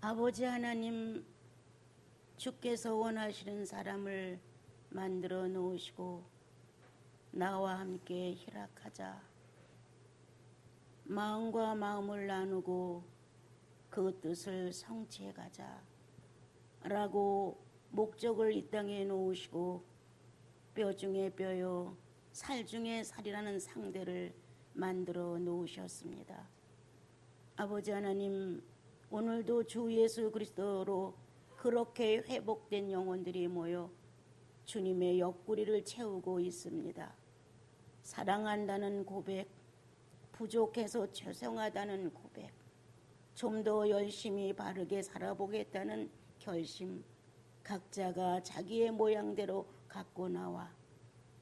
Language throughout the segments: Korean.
아버지 하나님, 주께서 원하시는 사람을 만들어 놓으시고 나와 함께 희락하자. 마음과 마음을 나누고 그 뜻을 성취해 가자 라고 목적을 이 땅에 놓으시고 뼈 중에 뼈요 살 중에 살이라는 상대를 만들어 놓으셨습니다. 아버지 하나님, 오늘도 주 예수 그리스도로 그렇게 회복된 영혼들이 모여 주님의 옆구리를 채우고 있습니다. 사랑한다는 고백, 부족해서 죄송하다는 고백, 좀 더 열심히 바르게 살아보겠다는 결심, 각자가 자기의 모양대로 갖고 나와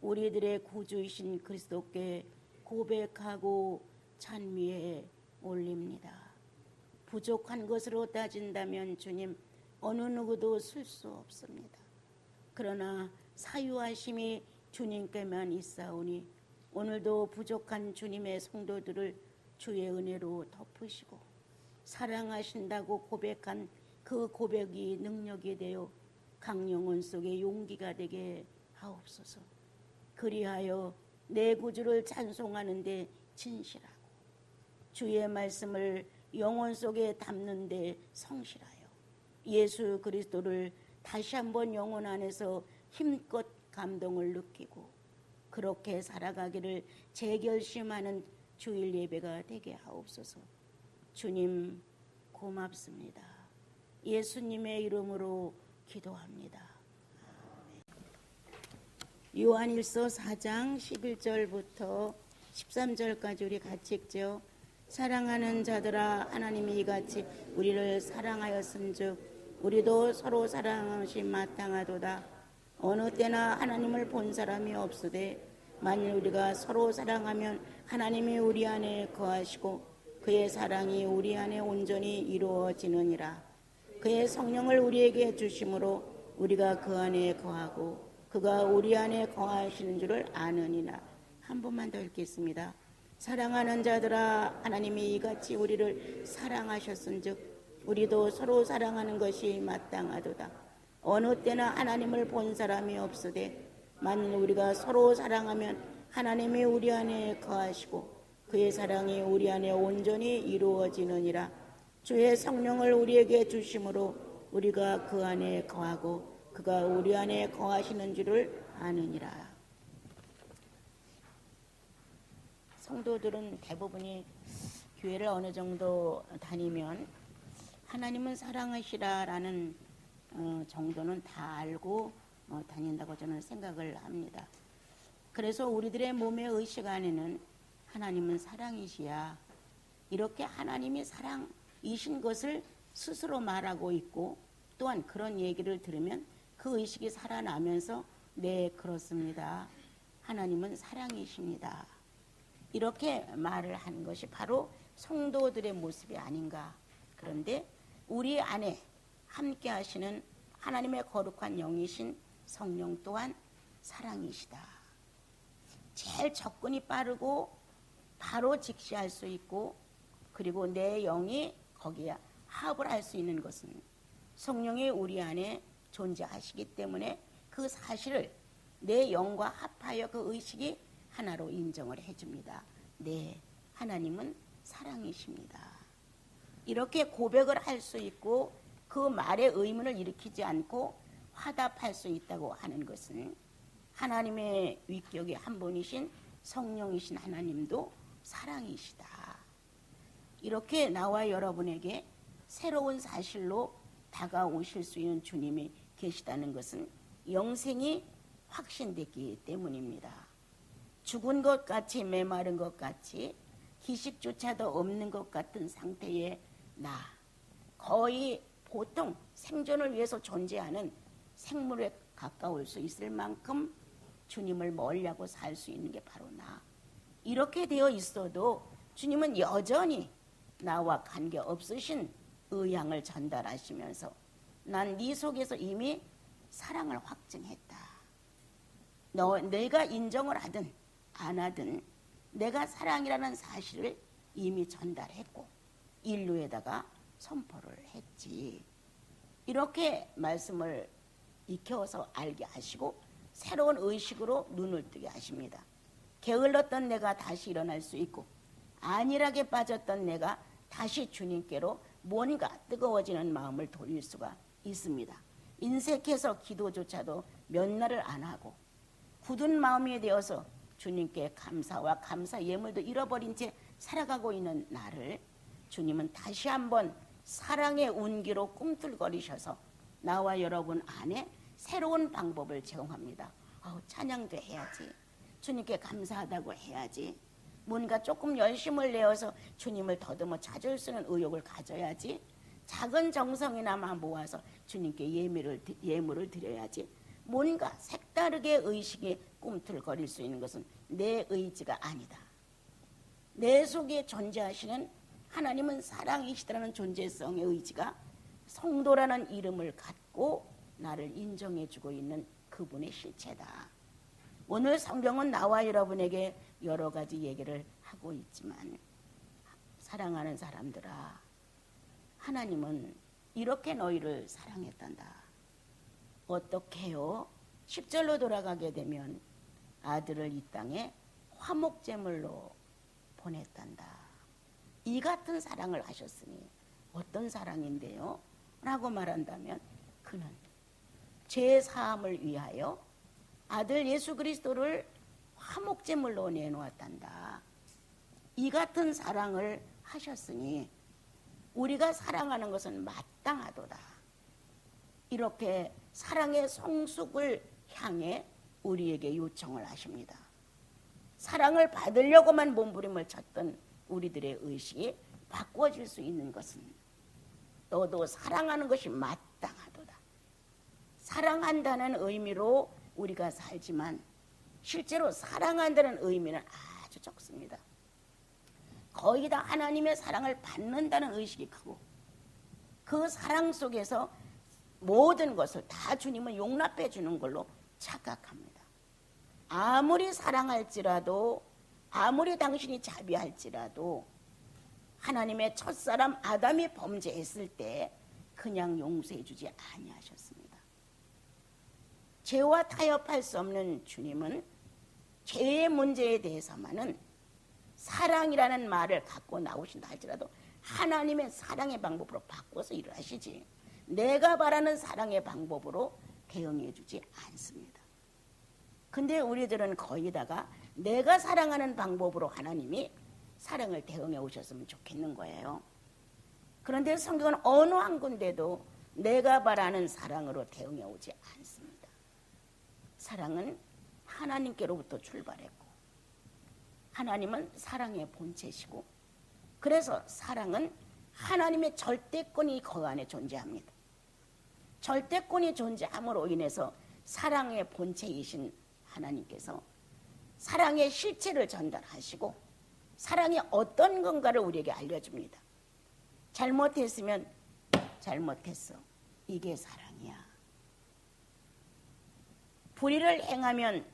우리들의 구주이신 그리스도께 고백하고 찬미해 올립니다. 부족한 것으로 따진다면 주님, 어느 누구도 쓸 수 없습니다. 그러나 사유하심이 주님께만 있사오니 오늘도 부족한 주님의 성도들을 주의 은혜로 덮으시고 사랑하신다고 고백한 그 고백이 능력이 되어 각 영혼 속에 용기가 되게 하옵소서. 그리하여 내 구주를 찬송하는 데 진실하고 주의 말씀을 영혼 속에 담는 데 성실하여 예수 그리스도를 다시 한번 영혼 안에서 힘껏 감동을 느끼고 그렇게 살아가기를 재결심하는 주일 예배가 되게 하옵소서. 주님 고맙습니다. 예수님의 이름으로 기도합니다. 요한일서 4장 11절부터 13절까지 우리 같이 읽죠. 사랑하는 자들아, 하나님이 이같이 우리를 사랑하였은즉 우리도 서로 사랑하심 마땅하도다. 어느 때나 하나님을 본 사람이 없으되 만일 우리가 서로 사랑하면 하나님이 우리 안에 거하시고 그의 사랑이 우리 안에 온전히 이루어지느니라. 그의 성령을 우리에게 주심으로 우리가 그 안에 거하고 그가 우리 안에 거하시는 줄을 아느니라. 한 번만 더 읽겠습니다. 사랑하는 자들아, 하나님이 이같이 우리를 사랑하셨은즉 우리도 서로 사랑하는 것이 마땅하도다. 어느 때나 하나님을 본 사람이 없으되 만일 우리가 서로 사랑하면 하나님이 우리 안에 거하시고 그의 사랑이 우리 안에 온전히 이루어지느니라. 주의 성령을 우리에게 주심으로 우리가 그 안에 거하고 그가 우리 안에 거하시는 줄을 아느니라. 성도들은 대부분이 교회를 어느 정도 다니면 하나님은 사랑하시라라는 정도는 다 알고 다닌다고 저는 생각을 합니다. 그래서 우리들의 몸의 의식 안에는 하나님은 사랑이시야, 이렇게 하나님이 사랑이신 것을 스스로 말하고 있고, 또한 그런 얘기를 들으면 그 의식이 살아나면서 네, 그렇습니다, 하나님은 사랑이십니다, 이렇게 말을 하는 것이 바로 성도들의 모습이 아닌가. 그런데 우리 안에 함께 하시는 하나님의 거룩한 영이신 성령 또한 사랑이시다. 제일 접근이 빠르고 바로 직시할 수 있고, 그리고 내 영이 거기에 합을 할 수 있는 것은 성령이 우리 안에 존재하시기 때문에 그 사실을 내 영과 합하여 그 의식이 하나로 인정을 해줍니다. 네, 하나님은 사랑이십니다. 이렇게 고백을 할 수 있고 그 말의 의문을 일으키지 않고 화답할 수 있다고 하는 것은 하나님의 위격의 한 분이신 성령이신 하나님도 사랑이시다. 이렇게 나와 여러분에게 새로운 사실로 다가오실 수 있는 주님이 계시다는 것은 영생이 확신됐기 때문입니다. 죽은 것 같이 메마른 것 같이 기식조차도 없는 것 같은 상태의 나, 거의 보통 생존을 위해서 존재하는 생물에 가까울 수 있을 만큼 주님을 멀리하고 살 수 있는 게 바로 나. 이렇게 되어 있어도 주님은 여전히 나와 관계없으신 의향을 전달하시면서 난 네 속에서 이미 사랑을 확증했다. 내가 인정을 하든 안 하든 내가 사랑이라는 사실을 이미 전달했고 인류에다가 선포를 했지. 이렇게 말씀을 익혀서 알게 하시고 새로운 의식으로 눈을 뜨게 하십니다. 게을렀던 내가 다시 일어날 수 있고 안일하게 빠졌던 내가 다시 주님께로 뭔가 뜨거워지는 마음을 돌릴 수가 있습니다. 인색해서 기도조차도 몇 날을 안 하고 굳은 마음이 되어서 주님께 감사와 감사 예물도 잃어버린 채 살아가고 있는 나를 주님은 다시 한번 사랑의 운기로 꿈틀거리셔서 나와 여러분 안에 새로운 방법을 제공합니다. 찬양도 해야지. 주님께 감사하다고 해야지. 뭔가 조금 열심을 내어서 주님을 더듬어 찾을 수 있는 의욕을 가져야지. 작은 정성이나마 모아서 주님께 예물을 드려야지. 뭔가 색다르게 의식이 꿈틀거릴 수 있는 것은 내 의지가 아니다. 내 속에 존재하시는 하나님은 사랑이시다라는 존재성의 의지가 성도라는 이름을 갖고 나를 인정해주고 있는 그분의 실체다. 오늘 성경은 나와 여러분에게 여러 가지 얘기를 하고 있지만 사랑하는 사람들아, 하나님은 이렇게 너희를 사랑했단다. 어떻게요? 10절로 돌아가게 되면 아들을 이 땅에 화목제물로 보냈단다. 이 같은 사랑을 하셨으니 어떤 사랑인데요? 라고 말한다면 그는 죄 사함을 위하여 아들 예수 그리스도를 화목제물로 내놓았단다. 이 같은 사랑을 하셨으니 우리가 사랑하는 것은 마땅하도다. 이렇게 사랑의 성숙을 향해 우리에게 요청을 하십니다. 사랑을 받으려고만 몸부림을 쳤던 우리들의 의식이 바꿔질 수 있는 것은 너도 사랑하는 것이 마땅하도다. 사랑한다는 의미로 우리가 살지만 실제로 사랑한다는 의미는 아주 적습니다. 거의 다 하나님의 사랑을 받는다는 의식이 크고 그 사랑 속에서 모든 것을 다 주님은 용납해 주는 걸로 착각합니다. 아무리 사랑할지라도 아무리 당신이 자비할지라도 하나님의 첫사람 아담이 범죄했을 때 그냥 용서해 주지 아니하셨습니다. 죄와 타협할 수 없는 주님은 죄의 문제에 대해서만은 사랑이라는 말을 갖고 나오신다 할지라도 하나님의 사랑의 방법으로 바꿔서 일을 하시지 내가 바라는 사랑의 방법으로 대응해 주지 않습니다. 근데 우리들은 거의 다가 내가 사랑하는 방법으로 하나님이 사랑을 대응해 오셨으면 좋겠는 거예요. 그런데 성경은 어느 한 군데도 내가 바라는 사랑으로 대응해 오지 않습니다. 사랑은 하나님께로부터 출발했고 하나님은 사랑의 본체시고 그래서 사랑은 하나님의 절대권이 그 안에 존재합니다. 절대권이 존재함으로 인해서 사랑의 본체이신 하나님께서 사랑의 실체를 전달하시고 사랑이 어떤 건가를 우리에게 알려줍니다. 잘못했으면 잘못했어. 이게 사랑이야. 불의를 행하면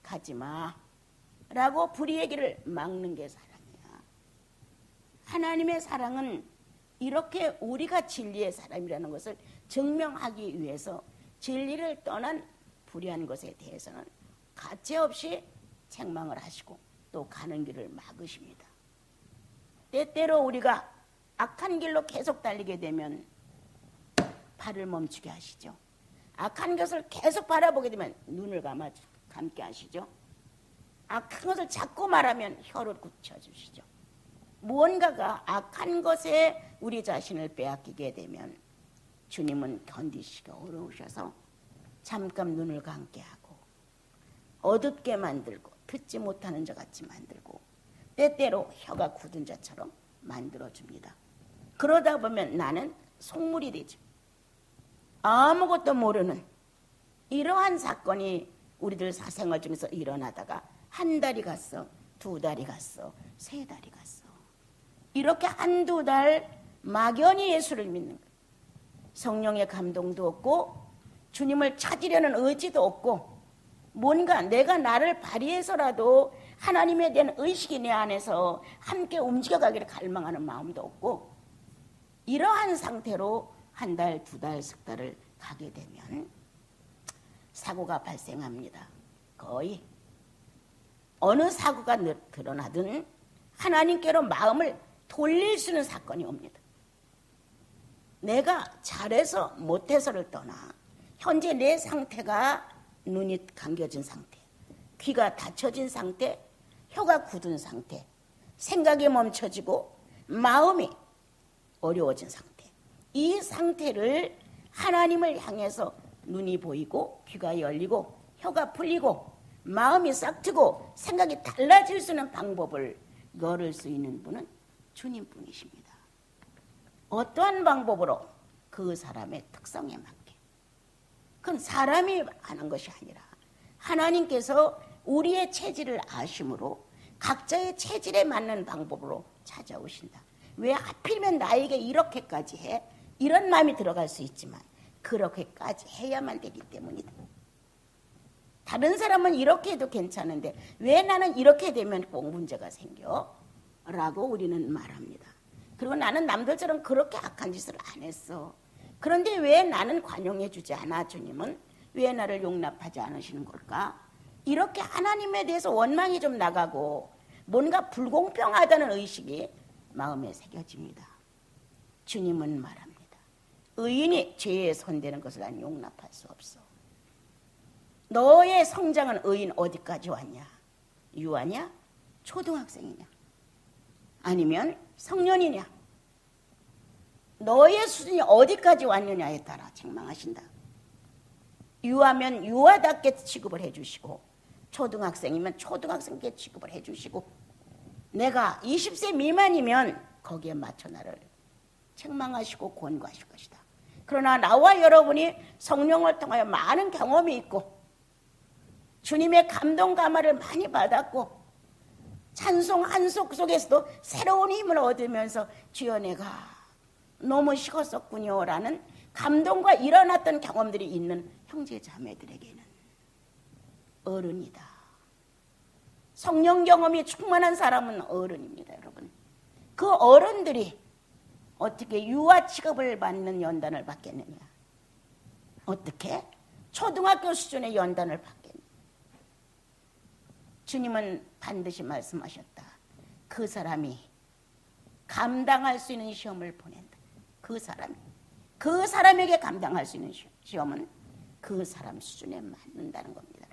가지마 라고 불의의 길을 막는 게 사랑이야. 하나님의 사랑은 이렇게 우리가 진리의 사람이라는 것을 증명하기 위해서 진리를 떠난 불의한 것에 대해서는 가차없이 책망을 하시고 또 가는 길을 막으십니다. 때때로 우리가 악한 길로 계속 달리게 되면 발을 멈추게 하시죠. 악한 것을 계속 바라보게 되면 눈을 감게 하시죠. 악한 것을 자꾸 말하면 혀를 굳혀주시죠. 무언가가 악한 것에 우리 자신을 빼앗기게 되면 주님은 견디시기가 어려우셔서 잠깐 눈을 감게 하고 어둡게 만들고 듣지 못하는 자 같이 만들고 때때로 혀가 굳은 자처럼 만들어줍니다. 그러다 보면 나는 속물이 되죠. 아무것도 모르는 이러한 사건이 우리들 사생활 중에서 일어나다가 한 달이 갔어, 두 달이 갔어, 세 달이 갔어. 이렇게 한두 달 막연히 예수를 믿는 거예요. 성령의 감동도 없고 주님을 찾으려는 의지도 없고 뭔가 내가 나를 발휘해서라도 하나님에 대한 의식이 내 안에서 함께 움직여가기를 갈망하는 마음도 없고 이러한 상태로 한 달, 두 달, 석 달을 가게 되면 사고가 발생합니다. 거의 어느 사고가 드러나든 하나님께로 마음을 돌릴 수 있는 사건이 옵니다. 내가 잘해서 못해서를 떠나 현재 내 상태가 눈이 감겨진 상태, 귀가 닫혀진 상태, 혀가 굳은 상태, 생각이 멈춰지고 마음이 어려워진 상태, 이 상태를 하나님을 향해서 눈이 보이고 귀가 열리고 혀가 풀리고 마음이 싹 트고 생각이 달라질 수 있는 방법을 열을 수 있는 분은 주님뿐이십니다. 어떠한 방법으로? 그 사람의 특성에 맞게. 그건 사람이 하는 것이 아니라 하나님께서 우리의 체질을 아심으로 각자의 체질에 맞는 방법으로 찾아오신다. 왜 하필이면 나에게 이렇게까지 해? 이런 마음이 들어갈 수 있지만 그렇게까지 해야만 되기 때문이다. 다른 사람은 이렇게 해도 괜찮은데 왜 나는 이렇게 되면 꼭 문제가 생겨? 라고 우리는 말합니다. 그리고 나는 남들처럼 그렇게 악한 짓을 안 했어. 그런데 왜 나는 관용해 주지 않아? 주님은 왜 나를 용납하지 않으시는 걸까? 이렇게 하나님에 대해서 원망이 좀 나가고 뭔가 불공평하다는 의식이 마음에 새겨집니다. 주님은 말합니다. 의인이 죄에 손대는 것을 난 용납할 수 없어. 너의 성장은 의인 어디까지 왔냐? 유아냐? 초등학생이냐? 아니면 성년이냐? 너의 수준이 어디까지 왔느냐에 따라 책망하신다. 유아면 유아답게 취급을 해주시고 초등학생이면 초등학생께 취급을 해주시고 내가 20세 미만이면 거기에 맞춰 나를 책망하시고 권고하실 것이다. 그러나 나와 여러분이 성령을 통하여 많은 경험이 있고 주님의 감동 감화를 많이 받았고 찬송 한 속 속에서도 새로운 힘을 얻으면서 주여 내가 너무 식었었군요 라는 감동과 일어났던 경험들이 있는 형제 자매들에게는 어른이다. 성령 경험이 충만한 사람은 어른입니다. 여러분, 그 어른들이 어떻게 유아 취급을 받는 연단을 받겠느냐? 어떻게? 초등학교 수준의 연단을 받겠느냐? 주님은 반드시 말씀하셨다. 그 사람이 감당할 수 있는 시험을 보낸다. 그 사람에게 감당할 수 있는 시험은 그 사람 수준에 맞는다는 겁니다.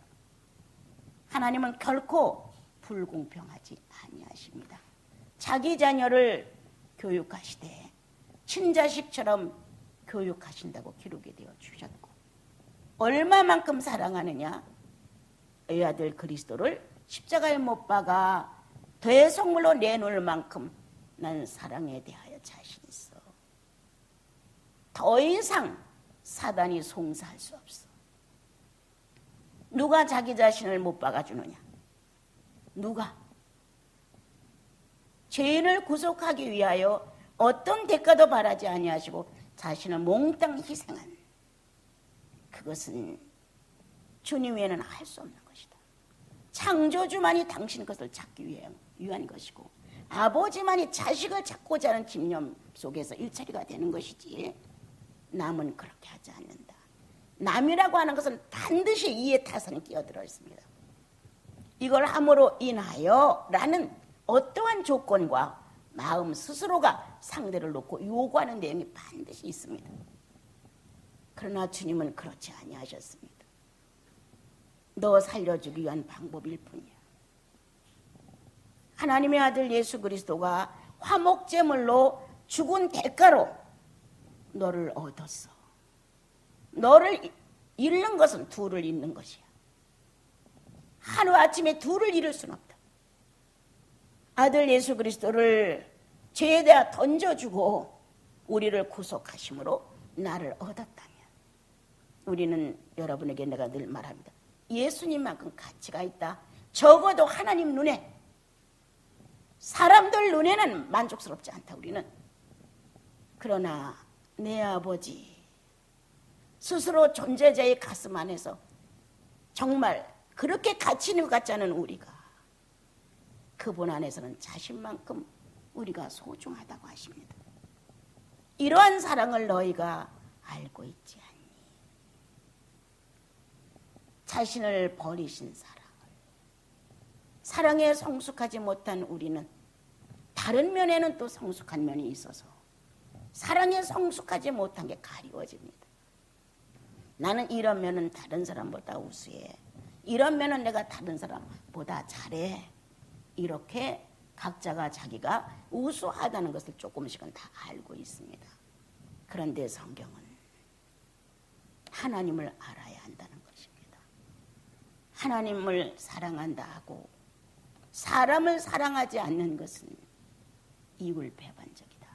하나님은 결코 불공평하지 아니하십니다. 자기 자녀를 교육하시되 친자식처럼 교육하신다고 기록이 되어 주셨고 얼마만큼 사랑하느냐? 외아들 그리스도를 십자가에 못 박아 대속물로 내놓을 만큼 난 사랑에 대하여 자신 있어. 더 이상 사단이 송사할 수 없어. 누가 자기 자신을 못 박아주느냐? 누가? 죄인을 구속하기 위하여 어떤 대가도 바라지 아니하시고 자신을 몽땅 희생한 그것은 주님 외에는 할 수 없는 것이다. 창조주만이 당신 것을 찾기 위한 것이고 아버지만이 자식을 찾고자 하는 집념 속에서 일처리가 되는 것이지 남은 그렇게 하지 않는다. 남이라고 하는 것은 반드시 이에 타선이 끼어들어 있습니다. 이걸 함으로 인하여 라는 어떠한 조건과 마음 스스로가 상대를 놓고 요구하는 내용이 반드시 있습니다. 그러나 주님은 그렇지 아니하셨습니다. 너 살려주기 위한 방법일 뿐이야. 하나님의 아들 예수 그리스도가 화목제물로 죽은 대가로 너를 얻었어. 너를 잃는 것은 둘을 잃는 것이야. 하루아침에 둘을 잃을 수는 없다. 아들 예수 그리스도를 죄에 대하 던져주고 우리를 구속하심으로 나를 얻었다면 우리는 여러분에게 내가 늘 말합니다. 예수님만큼 가치가 있다. 적어도 하나님 눈에, 사람들 눈에는 만족스럽지 않다 우리는. 그러나 내 아버지 스스로 존재자의 가슴 안에서 정말 그렇게 가치 있는 것 같지 않은 우리가 그분 안에서는 자신만큼 우리가 소중하다고 하십니다. 이러한 사랑을 너희가 알고 있지 않니? 자신을 버리신 사랑에 성숙하지 못한 우리는 다른 면에는 또 성숙한 면이 있어서 사랑에 성숙하지 못한 게 가리워집니다. 나는 이런 면은 다른 사람보다 우수해. 이런 면은 내가 다른 사람보다 잘해. 이렇게 각자가 자기가 우수하다는 것을 조금씩은 다 알고 있습니다. 그런데 성경은 하나님을 알아야 한다는 것입니다. 하나님을 사랑한다 하고 사람을 사랑하지 않는 것은 이율배반적이다.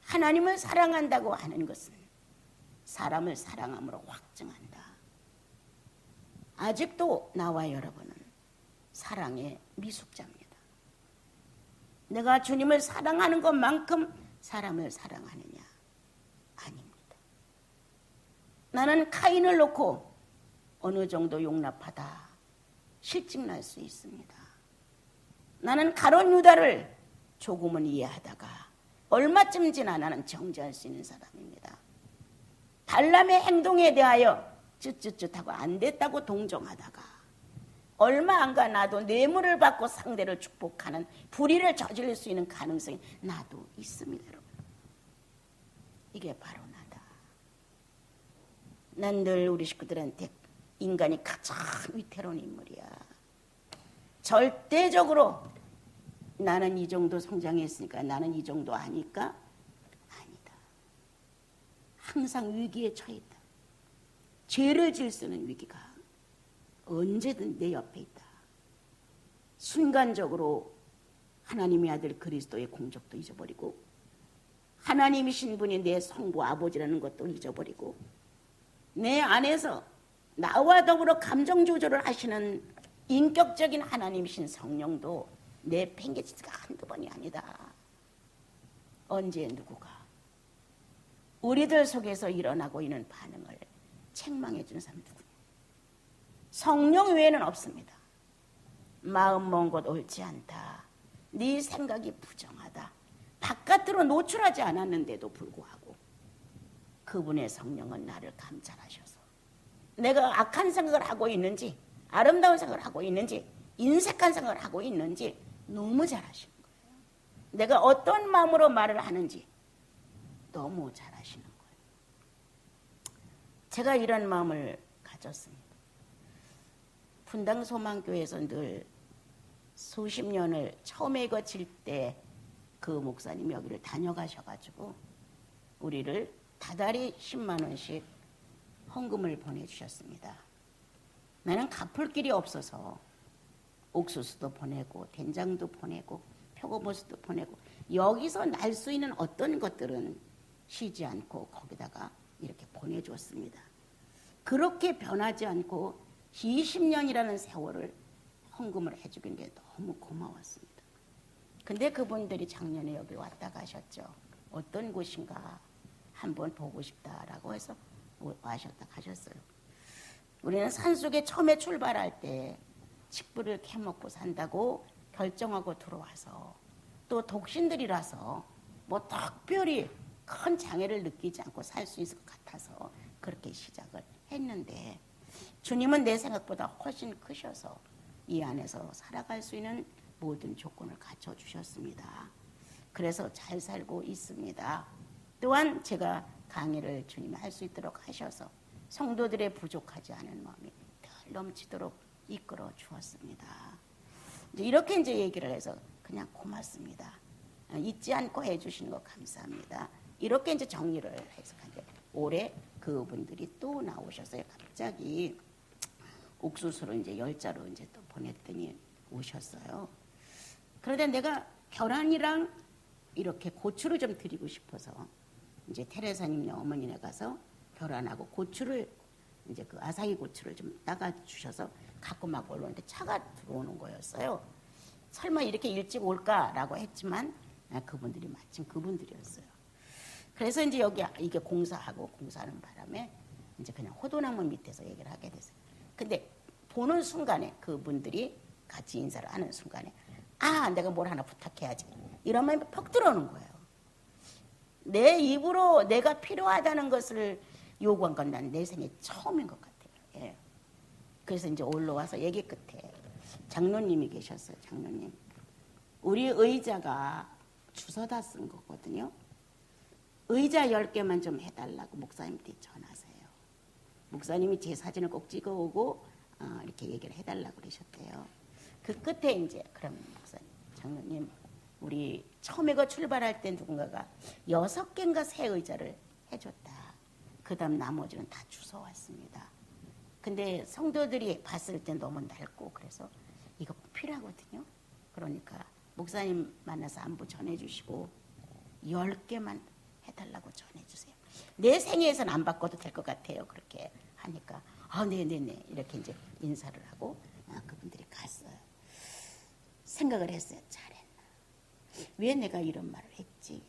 하나님을 사랑한다고 하는 것은 사람을 사랑함으로 확증한다. 아직도 나와 여러분은 사랑의 미숙자입니다. 내가 주님을 사랑하는 것만큼 사람을 사랑하느냐? 아닙니다. 나는 카인을 놓고 어느 정도 용납하다 실증날 수 있습니다. 나는 가룟 유다를 조금은 이해하다가 얼마쯤 지나 나는 정죄할 수 있는 사람입니다. 발람의 행동에 대하여 쯧쯧쯧하고 안 됐다고 동정하다가 얼마 안 가 나도 뇌물을 받고 상대를 축복하는 불의를 저지를 수 있는 가능성이 나도 있습니다. 여러분. 이게 바로 나다. 난 늘 우리 식구들한테 인간이 가장 위태로운 인물이야. 절대적으로 나는 이 정도 성장했으니까 나는 이 정도 아니까? 아니다. 항상 위기에 처해 있다. 죄를 지을 수 있는 위기가 언제든 내 옆에 있다. 순간적으로 하나님의 아들 그리스도의 공적도 잊어버리고 하나님이신 분이 내 성부 아버지라는 것도 잊어버리고 내 안에서 나와 더불어 감정 조절을 하시는 인격적인 하나님이신 성령도 내 팽개치기가 한두 번이 아니다. 언제 누구가 우리들 속에서 일어나고 있는 반응을 책망해 주는 사람 누구냐? 성령 외에는 없습니다. 마음 먼 것 옳지 않다. 네 생각이 부정하다. 바깥으로 노출하지 않았는데도 불구하고 그분의 성령은 나를 감찰하셔서 내가 악한 생각을 하고 있는지 아름다운 생각을 하고 있는지 인색한 생각을 하고 있는지 너무 잘 아시는 거예요. 내가 어떤 마음으로 말을 하는지 너무 잘 아시는 거예요. 제가 이런 마음을 가졌습니다. 분당 소망교회에서 늘 수십 년을 처음에 거칠 때 그 목사님이 여기를 다녀가셔가지고 우리를 다달이 10만 원씩 헌금을 보내주셨습니다. 나는 갚을 길이 없어서 옥수수도 보내고 된장도 보내고 표고버섯도 보내고 여기서 날 수 있는 어떤 것들은 쉬지 않고 거기다가 이렇게 보내줬습니다. 그렇게 변하지 않고 20년이라는 세월을 헌금을 해주긴 게 너무 고마웠습니다. 근데 그분들이 작년에 여기 왔다 가셨죠. 어떤 곳인가 한번 보고 싶다라고 해서 와셨다 가셨어요. 우리는 산속에 처음에 출발할 때 칡부를 캐먹고 산다고 결정하고 들어와서 또 독신들이라서 뭐 특별히 큰 장애를 느끼지 않고 살 수 있을 것 같아서 그렇게 시작을 했는데 주님은 내 생각보다 훨씬 크셔서 이 안에서 살아갈 수 있는 모든 조건을 갖춰주셨습니다. 그래서 잘 살고 있습니다. 또한 제가 강의를 주님이 할 수 있도록 하셔서 성도들의 부족하지 않은 마음이 덜 넘치도록 이끌어 주었습니다. 이렇게 이제 얘기를 해서 그냥 고맙습니다. 잊지 않고 해주시는 거 감사합니다. 이렇게 이제 정리를 해서 올해 그분들이 또 나오셨어요. 갑자기 옥수수를 이제 10자루 이제 또 보냈더니 오셨어요. 그런데 내가 계란이랑 이렇게 고추를 좀 드리고 싶어서 이제 테레사님 어머니네 가서 계란하고 고추를 이제 그 아사히 고추를 좀 따가 주셔서 갖고 막 올라오는데 차가 들어오는 거였어요. 설마 이렇게 일찍 올까라고 했지만 그분들이 마침 그분들이었어요. 그래서 이제 여기 이게 공사하는 바람에 이제 그냥 호도나무 밑에서 얘기를 하게 됐어요. 근데 보는 순간에 그분들이 같이 인사를 하는 순간에 내가 뭘 하나 부탁해야지 이런 마음이 퍽 들어오는 거예요. 내 입으로 내가 필요하다는 것을 요구한 건 난 내 생애 처음인 것 같아요. 예. 그래서 이제 올라와서 얘기 끝에 장로님이 계셨어요. 장로님. 우리 의자가 주워다 쓴 거거든요. 의자 10개만 좀 해달라고 목사님한테 전하세요. 목사님이 제 사진을 꼭 찍어오고 이렇게 얘기를 해달라고 그러셨대요. 그 끝에 이제 그럼 목사님, 장로님, 우리 처음에 그 출발할 때 누군가가 6개인가 새 의자를 해줬다. 그 다음 나머지는 다 주워왔습니다. 근데 성도들이 봤을 때 너무 낡고 그래서 이거 필요하거든요. 그러니까 목사님 만나서 안부 전해주시고 10개만 해달라고 전해주세요. 내 생애에서는 안 바꿔도 될 것 같아요. 그렇게 하니까 네네네 이렇게 이제 인사를 하고 그분들이 갔어요. 생각을 했어요. 잘했나. 왜 내가 이런 말을 했지.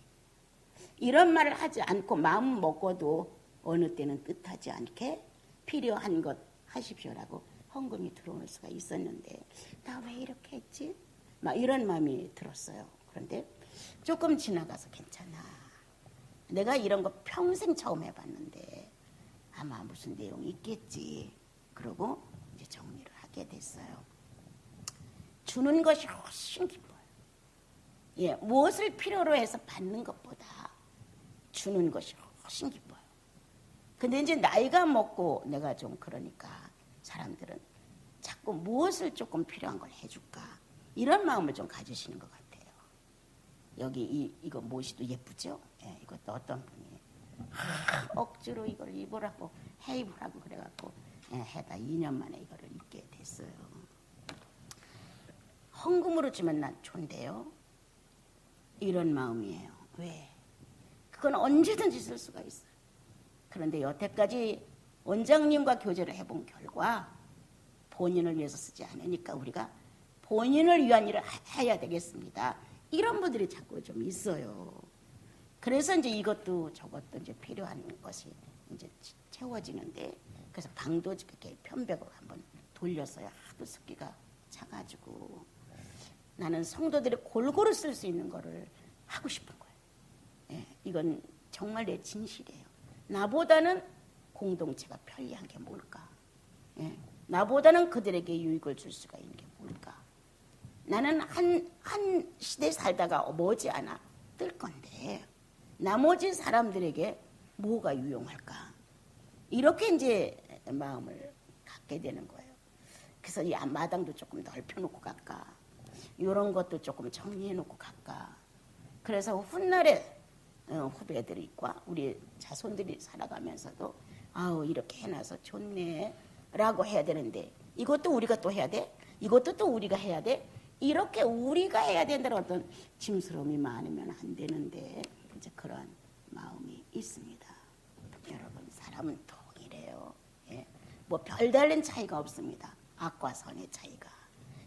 이런 말을 하지 않고 마음 먹어도 어느 때는 뜻하지 않게 필요한 것 하십시오라고 헌금이 들어올 수가 있었는데 나 왜 이렇게 했지? 막 이런 마음이 들었어요. 그런데 조금 지나가서 괜찮아. 내가 이런 거 평생 처음 해봤는데 아마 무슨 내용이 있겠지. 그러고 이제 정리를 하게 됐어요. 주는 것이 훨씬 기뻐요. 예, 무엇을 필요로 해서 받는 것보다 주는 것이 훨씬 기뻐요. 근데 이제 나이가 먹고 내가 좀 그러니까 사람들은 자꾸 무엇을 조금 필요한 걸 해줄까 이런 마음을 좀 가지시는 것 같아요. 여기 이거 무엇이도 예쁘죠? 예, 이것도 어떤 분이 억지로 이걸 입으라고 해 입으라고 그래갖고 해다 2년 만에 이거를 입게 됐어요. 헌금으로 주면 난 좋은데요. 이런 마음이에요. 왜? 그건 언제든지 쓸 수가 있어요. 그런데 여태까지 원장님과 교제를 해본 결과 본인을 위해서 쓰지 않으니까 우리가 본인을 위한 일을 해야 되겠습니다. 이런 분들이 자꾸 좀 있어요. 그래서 이제 이것도 저것도 이제 필요한 것이 이제 채워지는데 그래서 방도 이렇게 편백으로 한번 돌렸어요. 하도 습기가 차가지고 나는 성도들이 골고루 쓸 수 있는 거를 하고 싶은 거예요. 예, 이건 정말 내 진실이에요. 나보다는 공동체가 편리한 게 뭘까? 예, 나보다는 그들에게 유익을 줄 수가 있는 게 뭘까? 나는 한 시대 살다가 머지않아 뜰 건데 나머지 사람들에게 뭐가 유용할까? 이렇게 이제 마음을 갖게 되는 거예요. 그래서 이 앞마당도 조금 넓혀놓고 갈까? 이런 것도 조금 정리해놓고 갈까? 그래서 훗날에 후배들과 우리 자손들이 살아가면서도 아우 이렇게 해놔서 좋네 라고 해야 되는데 이것도 우리가 또 해야 돼? 이것도 또 우리가 해야 돼? 이렇게 우리가 해야 된다는 어떤 짐스러움이 많으면 안 되는데 이제 그런 마음이 있습니다. 여러분 사람은 동일해요. 예. 뭐 별다른 차이가 없습니다. 악과 선의 차이가.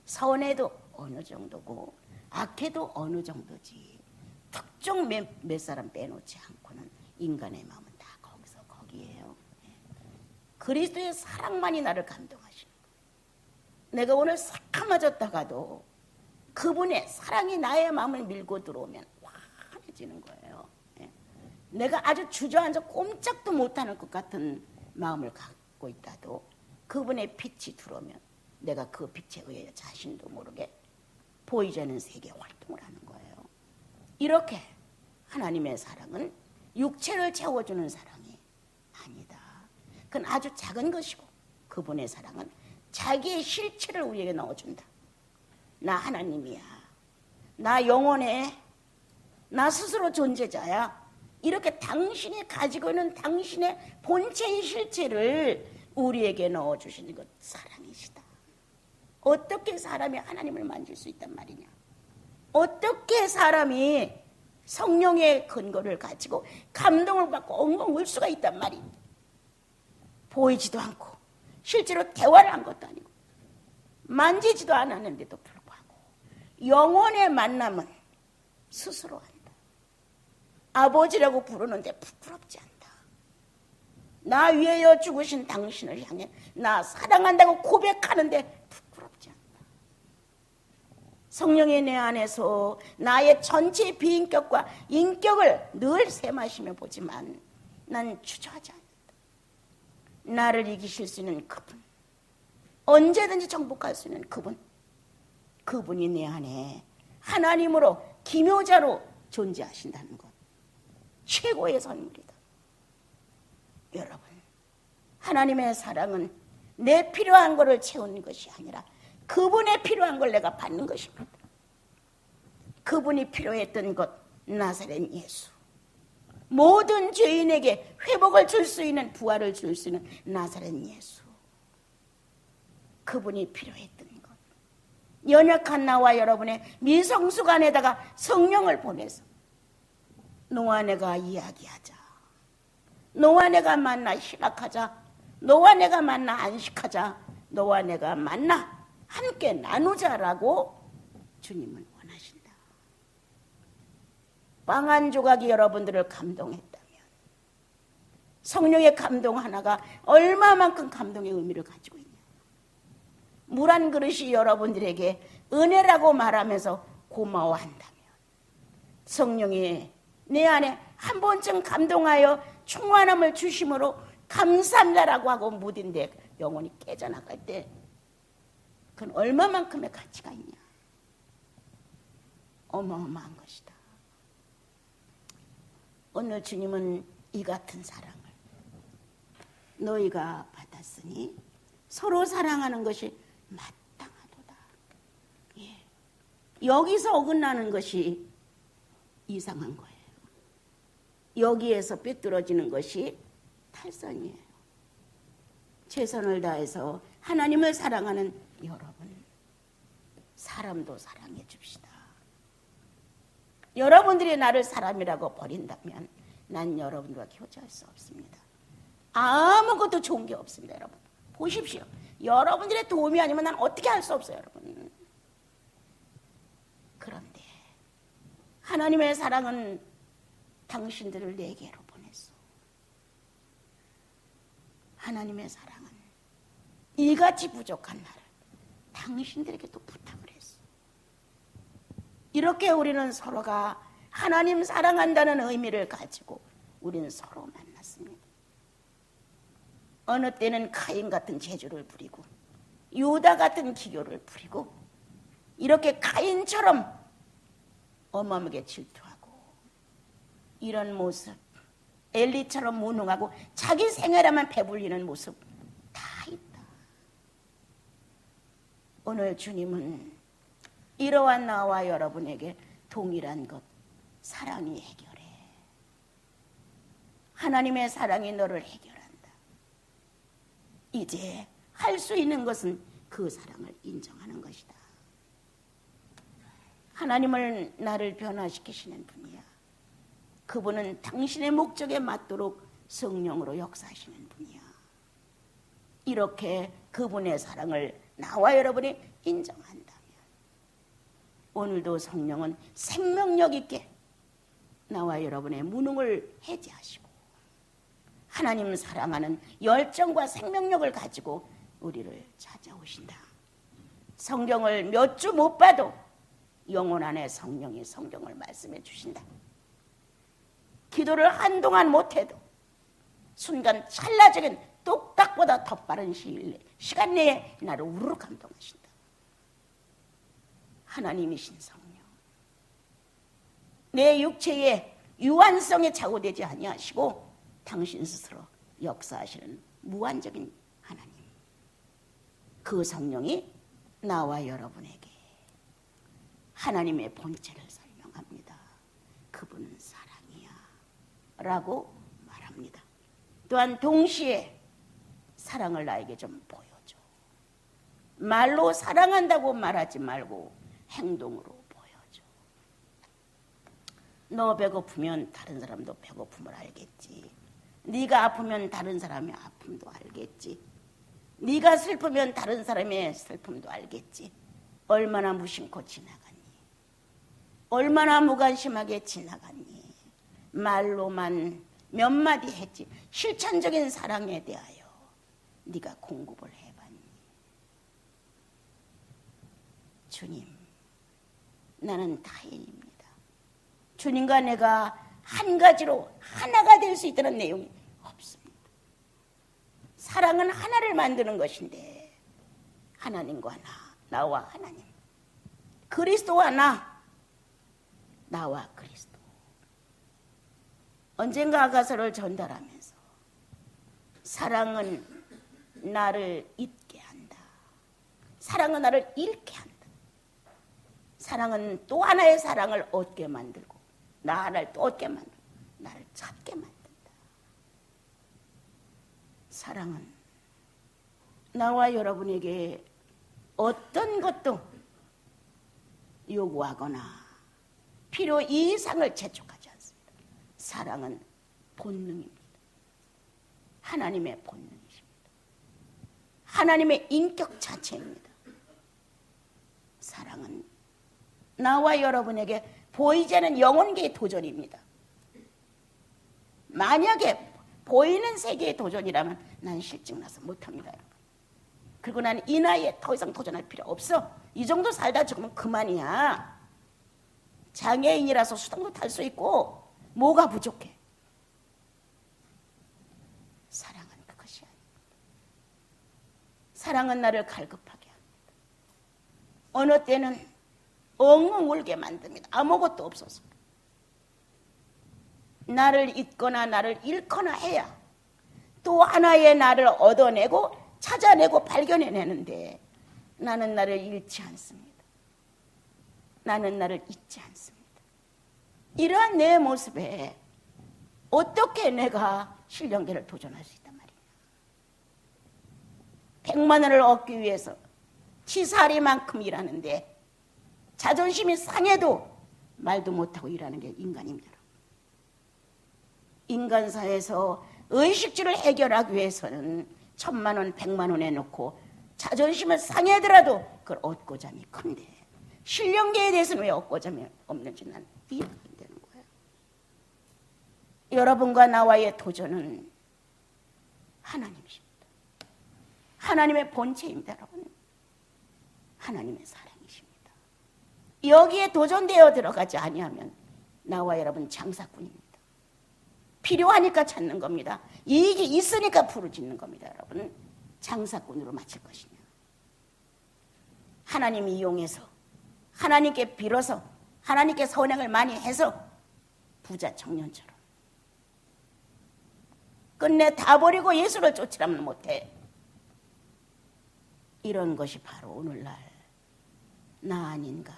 선에도 어느 정도고 악해도 어느 정도지. 특정 몇 사람 빼놓지 않고는 인간의 마음은 다 거기서 거기에요. 예. 그리스도의 사랑만이 나를 감동하시는 거예요. 내가 오늘 새까마졌다가도 그분의 사랑이 나의 마음을 밀고 들어오면 환해지는 거예요. 예. 내가 아주 주저앉아 꼼짝도 못하는 것 같은 마음을 갖고 있다도 그분의 빛이 들어오면 내가 그 빛에 의해 자신도 모르게 보이지 않는 세계 활동을 하는 거예요. 이렇게 하나님의 사랑은 육체를 채워주는 사랑이 아니다. 그건 아주 작은 것이고 그분의 사랑은 자기의 실체를 우리에게 넣어준다. 나 하나님이야. 나 영원해. 나 스스로 존재자야. 이렇게 당신이 가지고 있는 당신의 본체의 실체를 우리에게 넣어주시는 것 사랑이시다. 어떻게 사람이 하나님을 만질 수 있단 말이냐. 어떻게 사람이 성령의 근거를 가지고 감동을 받고 엉엉 울 수가 있단 말이냐. 보이지도 않고 실제로 대화를 한 것도 아니고 만지지도 않았는데도 불구하고 영혼의 만남은 스스로 한다. 아버지라고 부르는데 부끄럽지 않다. 나 위하여 죽으신 당신을 향해 나 사랑한다고 고백하는데 부끄럽지 않다. 성령이 내 안에서 나의 전체 비인격과 인격을 늘 세마시며 보지만 난 주저하지 않는다. 나를 이기실 수 있는 그분, 언제든지 정복할 수 있는 그분, 그분이 내 안에 하나님으로 기묘자로 존재하신다는 것, 최고의 선물이다. 여러분, 하나님의 사랑은 내 필요한 것을 채우는 것이 아니라 그분의 필요한 걸 내가 받는 것입니다. 그분이 필요했던 것, 나사렛 예수, 모든 죄인에게 회복을 줄 수 있는, 부활을 줄 수 있는 나사렛 예수, 그분이 필요했던 것, 연약한 나와 여러분의 미성숙 안에다가 성령을 보내서 너와 내가 이야기하자, 너와 내가 만나 희락하자, 너와 내가 만나 안식하자, 너와 내가 만나 함께 나누자라고 주님은 원하신다. 빵 한 조각이 여러분들을 감동했다면 성령의 감동 하나가 얼마만큼 감동의 의미를 가지고 있냐. 물 한 그릇이 여러분들에게 은혜라고 말하면서 고마워한다면 성령이 내 안에 한 번쯤 감동하여 충만함을 주심으로 감사합니다라고 하고 무딘데 영혼이 깨져나갈 때 그건 얼마만큼의 가치가 있냐. 어마어마한 것이다. 오늘 주님은 이 같은 사랑을 너희가 받았으니 서로 사랑하는 것이 마땅하도다. 예. 여기서 어긋나는 것이 이상한 거예요. 여기에서 삐뚤어지는 것이 탈선이에요. 최선을 다해서 하나님을 사랑하는 여러분, 사람도 사랑해 줍시다. 여러분들이 나를 사람이라고 버린다면 난 여러분들과 교제할 수 없습니다. 아무것도 좋은 게 없습니다. 여러분 보십시오. 여러분들의 도움이 아니면 난 어떻게 할 수 없어요. 여러분. 그런데 하나님의 사랑은 당신들을 내게로 보냈소. 하나님의 사랑은 이같이 부족한 나를 당신들에게 또 부탁을 했소. 이렇게 우리는 서로가 하나님 사랑한다는 의미를 가지고 우리는 서로 만났습니다. 어느 때는 카인 같은 재주를 부리고 유다 같은 기교를 부리고 이렇게 카인처럼 어마어마하게 질투하고 이런 모습, 엘리처럼 무능하고 자기 생애라만 배불리는 모습 다 있다. 오늘 주님은 이러한 나와 여러분에게 동일한 것, 사랑이 해결해. 하나님의 사랑이 너를 해결한다. 이제 할 수 있는 것은 그 사랑을 인정하는 것이다. 하나님을 나를 변화시키시는 분이야. 그분은 당신의 목적에 맞도록 성령으로 역사하시는 분이야. 이렇게 그분의 사랑을 나와 여러분이 인정한다면 오늘도 성령은 생명력 있게 나와 여러분의 무능을 해제하시고 하나님 사랑하는 열정과 생명력을 가지고 우리를 찾아오신다. 성경을 몇 주 못 봐도 영혼 안에 성령이 성경을 말씀해 주신다. 기도를 한동안 못해도 순간 찰나적인 똑딱보다 더 빠른 시간 내에 나를 우르르 감동하신다. 하나님이신 성령, 내 육체의 유한성에 착오되지 아니하시고 당신 스스로 역사하시는 무한적인 하나님, 그 성령이 나와 여러분에게 하나님의 본체를 설명합니다. 그분은 사랑이야 라고 말합니다. 또한 동시에 사랑을 나에게 좀 보여줘. 말로 사랑한다고 말하지 말고 행동으로 보여줘. 너 배고프면 다른 사람도 배고픔을 알겠지. 네가 아프면 다른 사람의 아픔도 알겠지. 네가 슬프면 다른 사람의 슬픔도 알겠지. 얼마나 무심코 지나갔니? 얼마나 무관심하게 지나갔니? 말로만 몇 마디 했지 실천적인 사랑에 대하여 네가 공급을 해봤니? 주님, 나는 다행입니다. 주님과 내가 한 가지로 하나가 될 수 있다는 내용이 없습니다. 사랑은 하나를 만드는 것인데 하나님과 나와 하나님, 그리스도와 나와 그리스도. 언젠가 아가서를 전달하면서 사랑은 나를 잊게 한다. 사랑은 나를 잃게 한다. 사랑은 또 하나의 사랑을 얻게 만들고 나 하나를 또 얻게 만들고 나를 찾게 만든다. 사랑은 나와 여러분에게 어떤 것도 요구하거나 필요 이상을 재촉하지 않습니다. 사랑은 본능입니다. 하나님의 본능이십니다. 하나님의 인격 자체입니다. 사랑은 나와 여러분에게 보이지 않는 영혼계의 도전입니다. 만약에 보이는 세계의 도전이라면 난 실증나서 못합니다. 그리고 난 이 나이에 더 이상 도전할 필요 없어. 이 정도 살다 죽으면 그만이야. 장애인이라서 수당도 탈 수 있고 뭐가 부족해. 사랑은 그것이 아닙니다. 사랑은 나를 갈급하게 합니다. 어느 때는 엉엉 울게 만듭니다. 아무것도 없어서. 나를 잊거나 나를 잃거나 해야 또 하나의 나를 얻어내고 찾아내고 발견해내는데 나는 나를 잃지 않습니다. 나는 나를 잊지 않습니다. 이러한 내 모습에 어떻게 내가 신령계를 도전할 수 있단 말이냐. 100만 원을 얻기 위해서 치사리만큼 일하는데 자존심이 상해도 말도 못하고 일하는 게 인간입니다. 인간사에서 의식주를 해결하기 위해서는 1000만 원, 100만 원 해놓고 자존심을 상해더라도 그걸 얻고자 함이 큰데 신령계에 대해서는 왜 얻고자 함이 없는지 난 이해가 안 되는 거예요. 여러분과 나와의 도전은 하나님이십니다. 하나님의 본체입니다. 여러분. 하나님의 사랑이십니다. 여기에 도전되어 들어가지 아니하면 나와 여러분 장사꾼입니다. 필요하니까 찾는 겁니다. 이익이 있으니까 부르짖는 겁니다. 여러분. 장사꾼으로 마칠 것이냐. 하나님 이용해서 하나님께 빌어서 하나님께 선행을 많이 해서 부자 청년처럼 끝내 다 버리고 예수를 쫓으라면 못해. 이런 것이 바로 오늘날 나 아닌가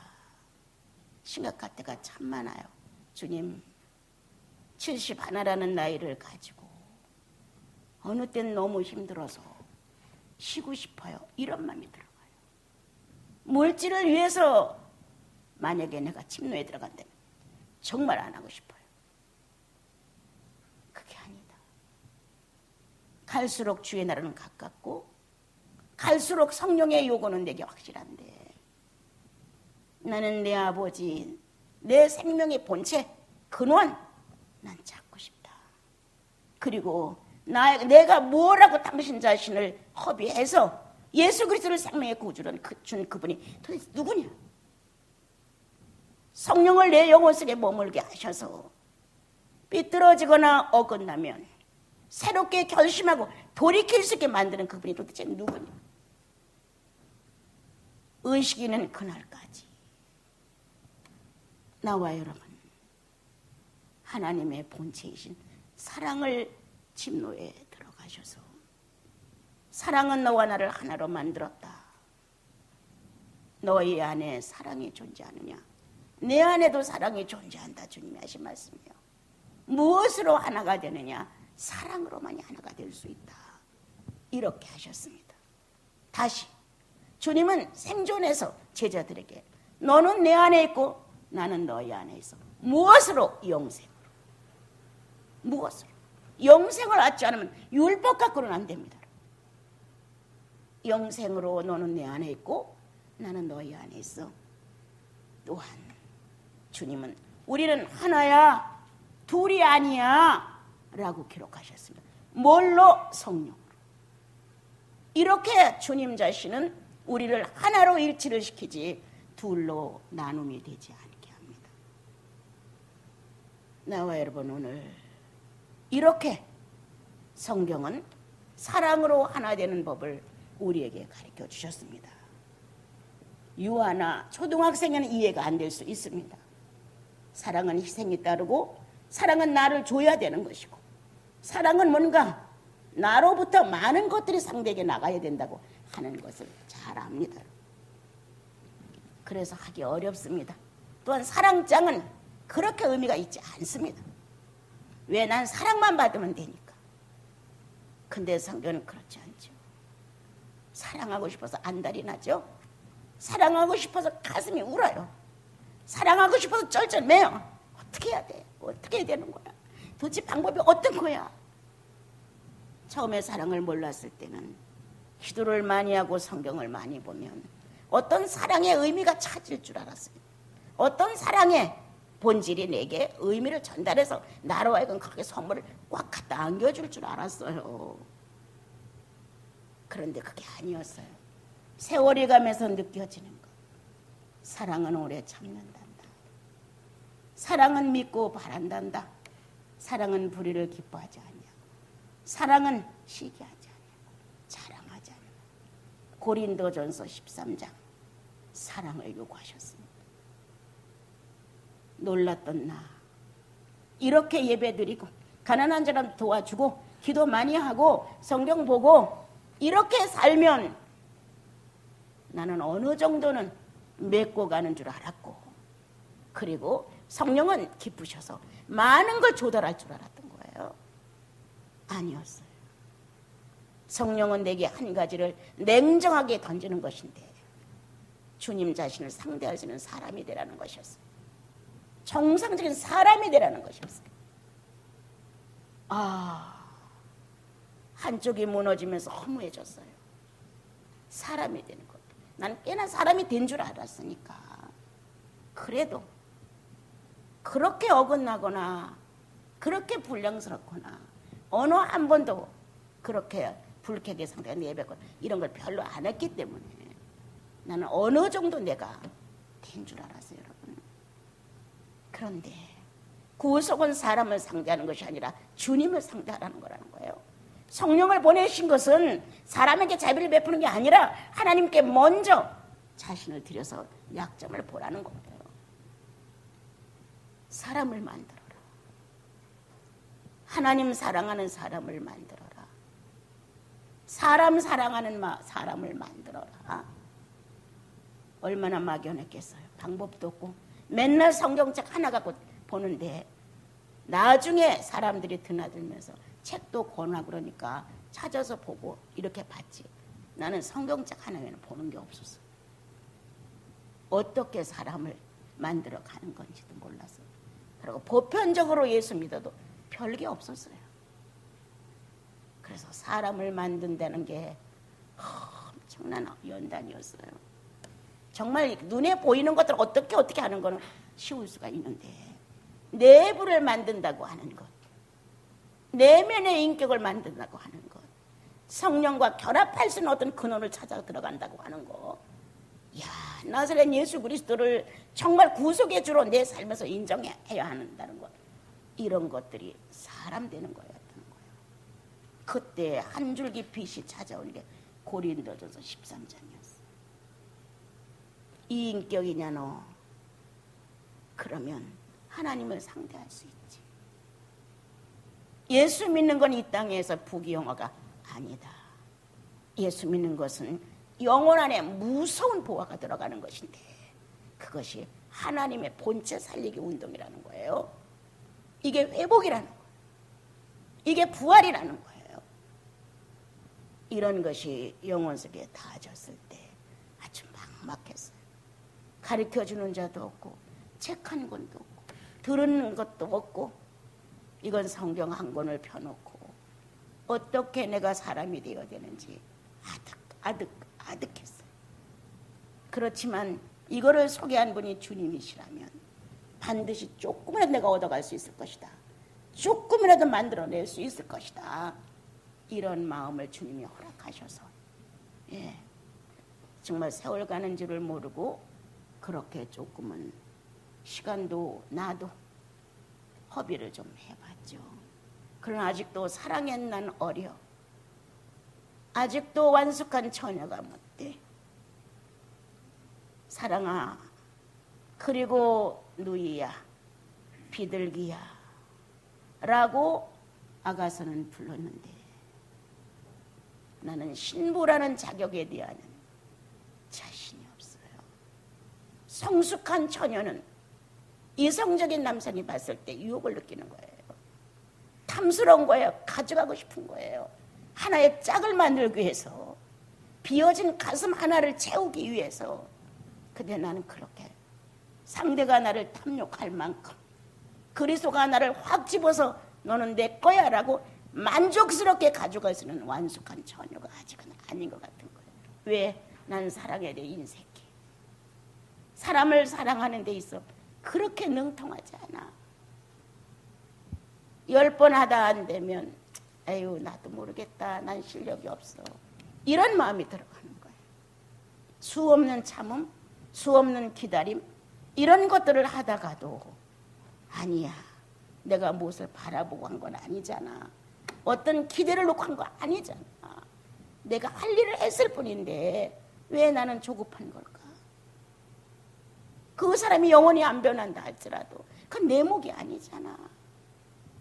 심각할 때가 참 많아요. 주님, 71라는 나이를 가지고 어느 땐 너무 힘들어서 쉬고 싶어요. 이런 마음이 들어가요. 물질을 위해서 만약에 내가 침노에 들어간다면 정말 안 하고 싶어요. 그게 아니다. 갈수록 주의 나라는 가깝고 갈수록 성령의 요구는 내게 확실한데 나는 내 아버지, 내 생명의 본체, 근원 난 찾고 싶다. 그리고 내가 뭐라고 당신 자신을 허비해서 예수 그리스도를 생명의 구주로 준 그분이 도대체 누구냐? 성령을 내 영혼 속에 머물게 하셔서 삐뚤어지거나 어긋나면 새롭게 결심하고 돌이킬 수 있게 만드는 그분이 도대체 누구냐? 의식이는 그날까지 나와 여러분 하나님의 본체이신 사랑을 침노에 들어가셔서 사랑은 너와 나를 하나로 만들었다. 너희 안에 사랑이 존재하느냐? 내 안에도 사랑이 존재한다. 주님이 하신 말씀이에요. 무엇으로 하나가 되느냐? 사랑으로만이 하나가 될 수 있다. 이렇게 하셨습니다. 다시 주님은 생존해서 제자들에게 너는 내 안에 있고 나는 너희 안에 있어. 무엇으로? 영생으로. 무엇으로? 영생을 얻지 않으면 율법 갖고는 안 됩니다. 영생으로 너는 내 안에 있고 나는 너희 안에 있어. 또한 주님은 우리는 하나야 둘이 아니야 라고 기록하셨습니다. 뭘로? 성령으로. 이렇게 주님 자신은 우리를 하나로 일치를 시키지 둘로 나눔이 되지 않게 합니다. 나와 여러분, 오늘 이렇게 성경은 사랑으로 하나 되는 법을 우리에게 가르쳐 주셨습니다. 유아나 초등학생에는 이해가 안 될 수 있습니다. 사랑은 희생이 따르고 사랑은 나를 줘야 되는 것이고 사랑은 뭔가 나로부터 많은 것들이 상대에게 나가야 된다고 하는 것을 잘 압니다. 그래서 하기 어렵습니다. 또한 사랑장은 그렇게 의미가 있지 않습니다. 왜? 난 사랑만 받으면 되니까. 근데 성경은 그렇지 않죠. 사랑하고 싶어서 안달이 나죠. 사랑하고 싶어서 가슴이 울어요. 사랑하고 싶어서 쩔쩔매요. 어떻게 해야 돼? 어떻게 해야 되는 거야? 도대체 방법이 어떤 거야? 처음에 사랑을 몰랐을 때는 기도를 많이 하고 성경을 많이 보면 어떤 사랑의 의미가 찾을 줄 알았어요. 어떤 사랑의 본질이 내게 의미를 전달해서 나로 하여금 그렇게 선물을 꽉 갖다 안겨줄 줄 알았어요. 그런데 그게 아니었어요. 세월이 가면서 느껴지는 것. 사랑은 오래 참는단다. 사랑은 믿고 바란단다. 사랑은 불의를 기뻐하지 않냐고. 사랑은 시기하지 않냐고. 자랑하지 않냐고. 고린도전서 13장 사랑을 요구하셨습니다. 놀랐던 나, 이렇게 예배드리고 가난한 사람 도와주고 기도 많이 하고 성경 보고 이렇게 살면 나는 어느 정도는 맺고 가는 줄 알았고, 그리고 성령은 기쁘셔서 많은 걸 조달할 줄 알았던 거예요. 아니었어요. 성령은 내게 한 가지를 냉정하게 던지는 것인데 주님 자신을 상대할 수 있는 사람이 되라는 것이었어요. 정상적인 사람이 되라는 것이었어요. 한쪽이 무너지면서 허무해졌어요. 사람이 되는 것. 난 꽤나 사람이 된 줄 알았으니까. 그래도 그렇게 어긋나거나 그렇게 불량스럽거나 어느 한 번도 그렇게 불쾌하게 상대가 내뱉거나 이런 걸 별로 안 했기 때문에 나는 어느 정도 내가 된 줄 알았어요, 여러분. 그런데 구속은 사람을 상대하는 것이 아니라 주님을 상대하라는 거라는 거예요. 성령을 보내신 것은 사람에게 자비를 베푸는 게 아니라 하나님께 먼저 자신을 들여서 약점을 보라는 거예요. 사람을 만들어라. 하나님 사랑하는 사람을 만들어라. 사람 사랑하는 사람을 만들어라. 얼마나 막연했겠어요. 방법도 없고 맨날 성경책 하나 갖고 보는데 나중에 사람들이 드나들면서 책도 권하고 그러니까 찾아서 보고 이렇게 봤지. 나는 성경책 하나 외에는 보는 게 없었어. 어떻게 사람을 만들어 가는 건지도 몰랐어요. 그리고 보편적으로 예수 믿어도 별게 없었어요. 그래서 사람을 만든다는 게 엄청난 연단이었어요. 정말 눈에 보이는 것들 어떻게 하는 거는 쉬울 수가 있는데 내부를 만든다고 하는 것, 내면의 인격을 만든다고 하는 것, 성령과 결합할 수 있는 어떤 근원을 찾아 들어간다고 하는 것, 나사렛 예수 그리스도를 정말 구속의 주로 내 삶에서 인정해야 한다는 것, 이런 것들이 사람 되는 거였던 거예요. 그때 한 줄기 빛이 찾아오는 게 고린도전서 13장이었어요. 이 인격이냐 너? 그러면 하나님을 상대할 수 있지. 예수 믿는 건 이 땅에서 부귀영화가 아니다. 예수 믿는 것은 영혼 안에 무서운 보화가 들어가는 것인데 그것이 하나님의 본체 살리기 운동이라는 거예요. 이게 회복이라는 거예요. 이게 부활이라는 거예요. 이런 것이 영혼 속에 닿아졌을 때 아주 막막했어요. 가르쳐주는 자도 없고 책 한 권도 없고 들은 것도 없고 이건 성경 한 권을 펴놓고 어떻게 내가 사람이 되어야 되는지 아득했어요. 그렇지만 이거를 소개한 분이 주님이시라면 반드시 조금이라도 내가 얻어갈 수 있을 것이다. 조금이라도 만들어낼 수 있을 것이다. 이런 마음을 주님이 허락하셔서 정말 세월 가는 줄을 모르고 그렇게 조금은 시간도 나도 허비를 좀 해봤죠. 그러나 아직도 사랑에 난 어려. 아직도 완숙한 처녀가 못돼. 사랑아, 그리고 누이야, 비둘기야 라고 아가서는 불렀는데 나는 신부라는 자격에 대한 자신이 없어요. 성숙한 처녀는 이성적인 남성이 봤을 때 유혹을 느끼는 거예요. 탐스러운 거예요. 가져가고 싶은 거예요. 하나의 짝을 만들기 위해서, 비어진 가슴 하나를 채우기 위해서. 근데 나는 그렇게 상대가 나를 탐욕할 만큼, 그리스도가 나를 확 집어서 너는 내 거야 라고 만족스럽게 가져갈 수 있는 완숙한 처녀가 아직은 아닌 것 같은 거예요. 왜? 난 사랑에 대해 인색해. 사람을 사랑하는 데 있어 그렇게 능통하지 않아. 10번 하다 안 되면 에휴 나도 모르겠다, 난 실력이 없어, 이런 마음이 들어가는 거예요. 수 없는 참음, 수 없는 기다림, 이런 것들을 하다가도 아니야, 내가 무엇을 바라보고 한 건 아니잖아, 어떤 기대를 놓고 한 거 아니잖아, 내가 할 일을 했을 뿐인데 왜 나는 조급한 걸까? 그 사람이 영원히 안 변한다 할지라도 그건 내 목이 아니잖아.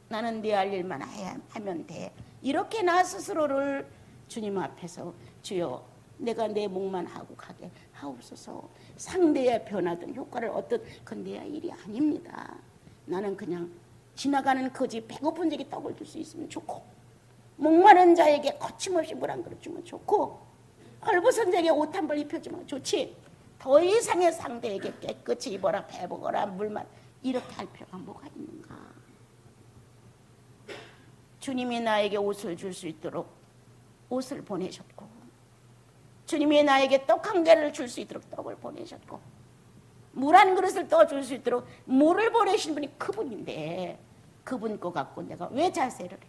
나는 내 할 일만 하면 돼. 이렇게 나 스스로를 주님 앞에서 주여 내가 내 목만 하고 가게 하옵소서. 상대의 변화든 효과를 얻든 그건 내 일이 아닙니다. 나는 그냥 지나가는 거지 배고픈 자에게 떡을 줄 수 있으면 좋고, 목마른 자에게 거침없이 물 한 그릇 주면 좋고, 헐벗은 자에게 옷 한 벌 입혀주면 좋지, 더 이상의 상대에게 깨끗이 입어라, 배먹어라, 물만, 이렇게 할 필요가 뭐가 있는가. 주님이 나에게 옷을 줄 수 있도록 옷을 보내셨고, 주님이 나에게 떡 한 개를 줄 수 있도록 떡을 보내셨고, 물 한 그릇을 떠줄 수 있도록 물을 보내신 분이 그분인데 그분 거 갖고 내가 왜 자세를 해?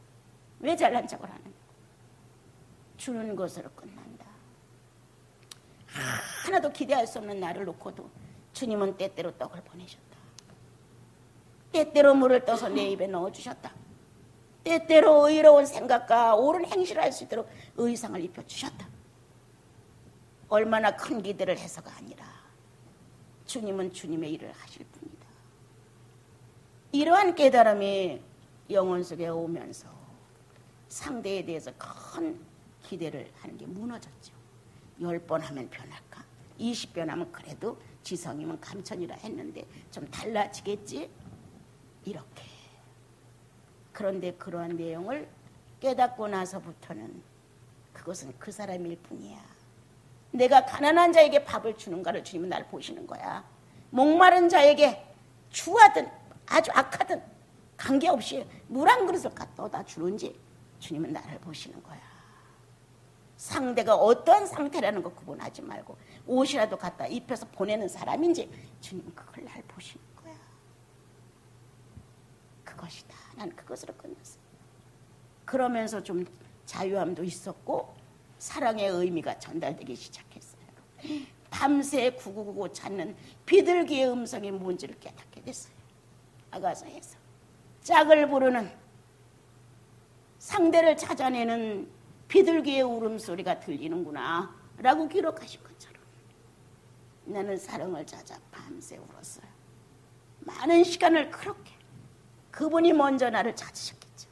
왜 잘난 척을 하는가? 주는 것으로 끝난다. 하나도 기대할 수 없는 나를 놓고도 주님은 때때로 떡을 보내셨다. 때때로 물을 떠서 내 입에 넣어주셨다. 때때로 의로운 생각과 옳은 행실을 할 수 있도록 의상을 입혀주셨다. 얼마나 큰 기대를 해서가 아니라 주님은 주님의 일을 하실 뿐이다. 이러한 깨달음이 영혼 속에 오면서 상대에 대해서 큰 기대를 하는 게 무너졌죠. 10번 하면 변할까? 20번 하면 그래도 지성이면 감천이라 했는데 좀 달라지겠지? 이렇게. 그런데 그러한 내용을 깨닫고 나서부터는 그것은 그 사람일 뿐이야. 내가 가난한 자에게 밥을 주는가를 주님은 나를 보시는 거야. 목마른 자에게 추하든 아주 악하든 관계없이 물 한 그릇을 갖다 주는지 주님은 나를 보시는 거야. 상대가 어떤 상태라는 거 구분하지 말고 옷이라도 갖다 입혀서 보내는 사람인지 주님은 그걸 날 보시는 거야. 그것이다. 난 그것으로 끝났어. 그러면서 좀 자유함도 있었고 사랑의 의미가 전달되기 시작했어요. 밤새 구구구구 찾는 비둘기의 음성이 뭔지를 깨닫게 됐어요. 아가서에서 짝을 부르는, 상대를 찾아내는 비둘기의 울음소리가 들리는구나 라고 기록하신 것처럼 나는 사랑을 찾아 밤새 울었어요. 많은 시간을 그렇게 그분이 먼저 나를 찾으셨겠죠.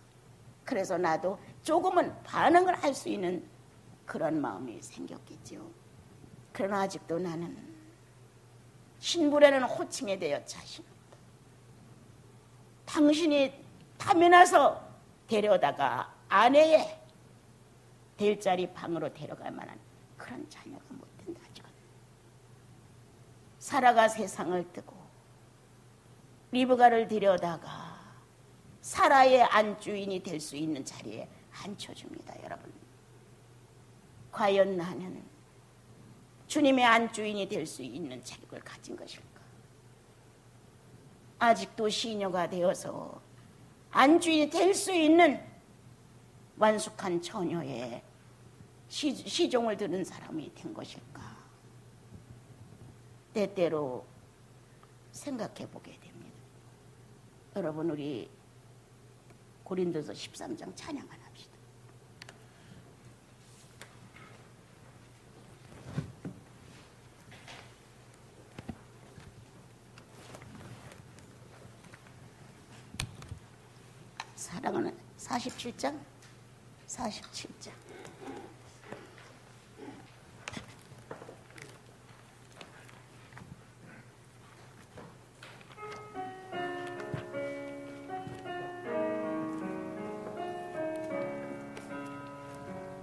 그래서 나도 조금은 반응을 할 수 있는 그런 마음이 생겼겠죠. 그러나 아직도 나는 신부라는 호칭에 대해 자신 없다. 당신이 탐해나서 데려다가 아내의 될 자리 방으로 데려갈 만한 그런 자녀가 못 된다. 아직은. 사라가 세상을 뜨고 리브가를 데려다가 사라의 안주인이 될 수 있는 자리에 앉혀줍니다. 여러분, 과연 나는 주님의 안주인이 될 수 있는 자격을 가진 것일까? 아직도 시녀가 되어서 안주인이 될 수 있는 완숙한 처녀의 시종을 들은 사람이 된 것일까? 때때로 생각해 보게 됩니다. 여러분, 우리 고린도서 13장 찬양 하나 합시다. 사랑하는 47장.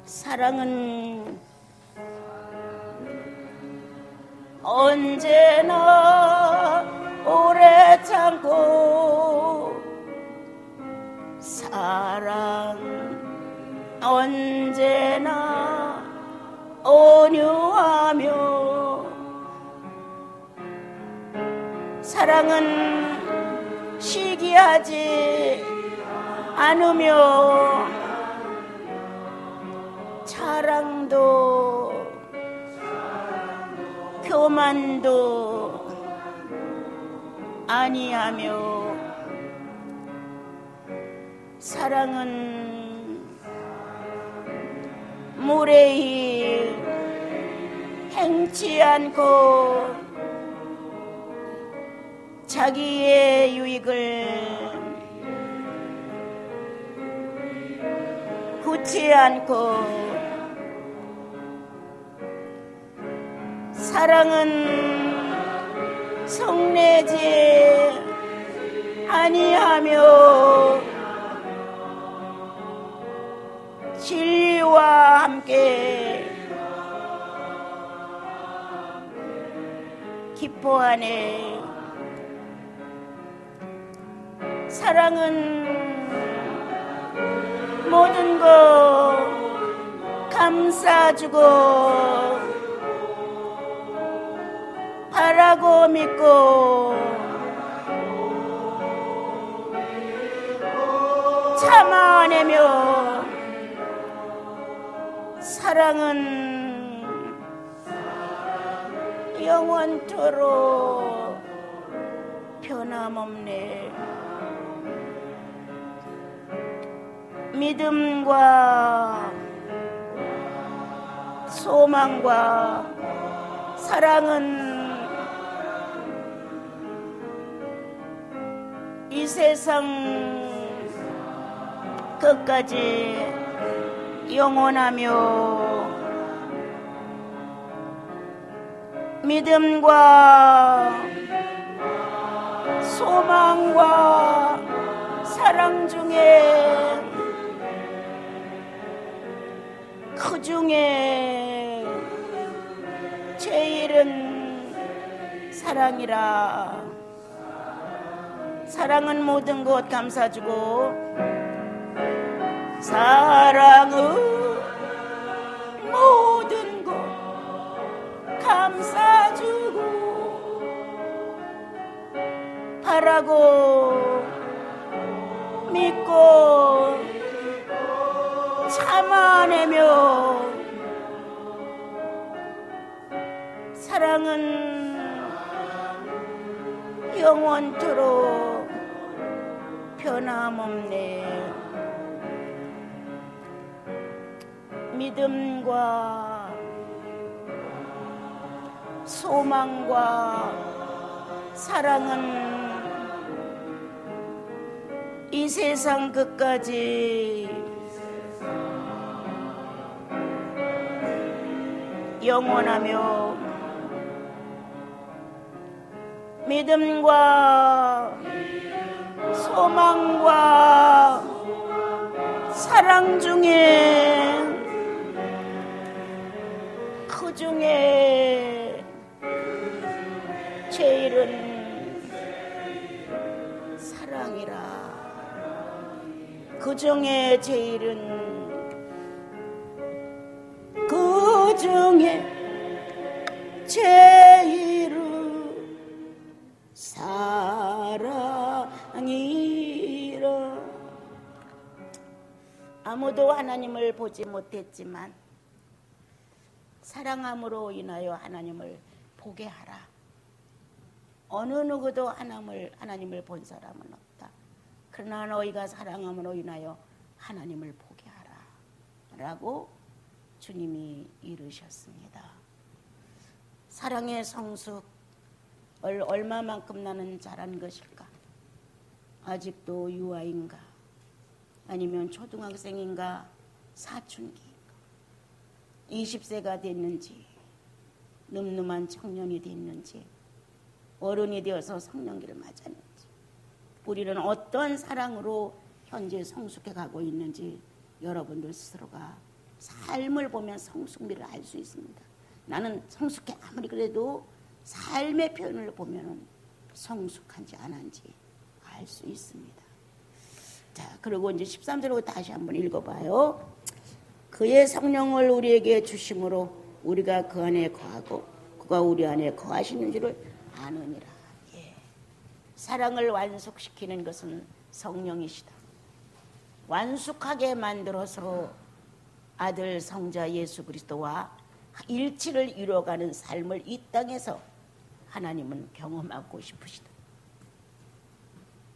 사랑은 언제나 오래 참고, 사랑 언제나 온유하며, 사랑은 시기하지 않으며, 자랑도 교만도 아니하며, 사랑은 무례히 행치 않고 자기의 유익을 구치 않고, 사랑은 성내지 아니하며 진리와 함께 기뻐하네. 사랑은 모든 것 감싸주고 바라고 믿고 참아내며, 사랑은 영원토록 변함없네. 믿음과 소망과 사랑은 이 세상 끝까지 영원하며, 믿음과 소망과 사랑 중에 그 중에 제일은 사랑이라. 사랑은 모든 것 감싸주고, 사랑은 모든 것 감싸주고 바라고 믿고 참아내며, 사랑은 영원토록 변함없네. 믿음과 소망과 사랑은 이 세상 끝까지 영원하며, 믿음과 소망과 사랑 중에 그 중에 제일은 사랑이라. 그 중에 제일은 그 중에 제일은 사랑이라. 아무도 하나님을 보지 못했지만 사랑함으로 인하여 하나님을 보게 하라. 어느 누구도 하나님을 본 사람은 없다. 그러나 너희가 사랑함으로 인하여 하나님을 보게 하라 라고 주님이 이르셨습니다. 사랑의 성숙을 얼마만큼 나는 잘한 것일까? 아직도 유아인가? 아니면 초등학생인가? 사춘기인가? 20세가 됐는지, 늠름한 청년이 됐는지, 어른이 되어서 성령기를 맞았는지, 우리는 어떤 사랑으로 현재 성숙해 가고 있는지 여러분들 스스로가 삶을 보면 성숙미를 알 수 있습니다. 나는 성숙해 아무리 그래도 삶의 표현을 보면 성숙한지 안 한지 알 수 있습니다. 자, 그리고 이제 13절로 다시 한번 읽어봐요. 그의 성령을 우리에게 주심으로 우리가 그 안에 거하고 그가 우리 안에 거하시는 줄을 아느니라. 예. 사랑을 완숙시키는 것은 성령이시다. 완숙하게 만들어서 아들 성자 예수 그리스도와 일치를 이루어가는 삶을 이 땅에서 하나님은 경험하고 싶으시다.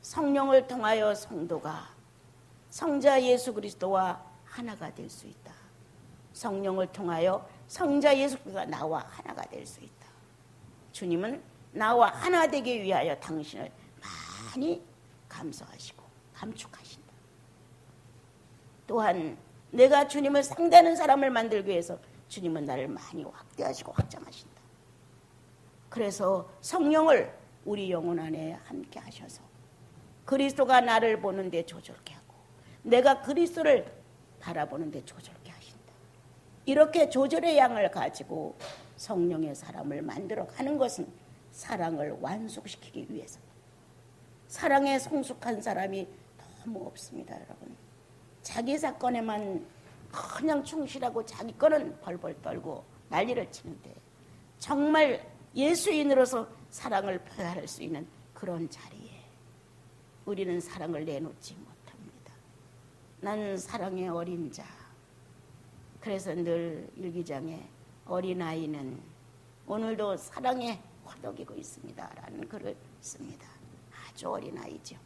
성령을 통하여 성도가 성자 예수 그리스도와 하나가 될 수 있다. 성령을 통하여 성자 예수 그리스도가 나와 하나가 될 수 있다. 주님은 나와 하나 되기 위하여 당신을 많이 감싸하시고 감축하신다. 또한 내가 주님을 상대하는 사람을 만들기 위해서 주님은 나를 많이 확대하시고 확장하신다. 그래서 성령을 우리 영혼 안에 함께 하셔서 그리스도가 나를 보는데 조절케 하고 내가 그리스도를 바라보는데 조절케 하신다. 이렇게 조절의 양을 가지고 성령의 사람을 만들어 가는 것은 사랑을 완숙시키기 위해서다. 사랑에 성숙한 사람이 너무 없습니다, 여러분. 자기 사건에만 그냥 충실하고 자기 거는 벌벌 떨고 난리를 치는데 정말 예수인으로서 사랑을 표현할 수 있는 그런 자리에 우리는 사랑을 내놓지 못합니다. 난 사랑의 어린 자. 그래서 늘 일기장에 어린아이는 오늘도 사랑에 허덕이고 있습니다 라는 글을 씁니다. 아주 어린아이죠.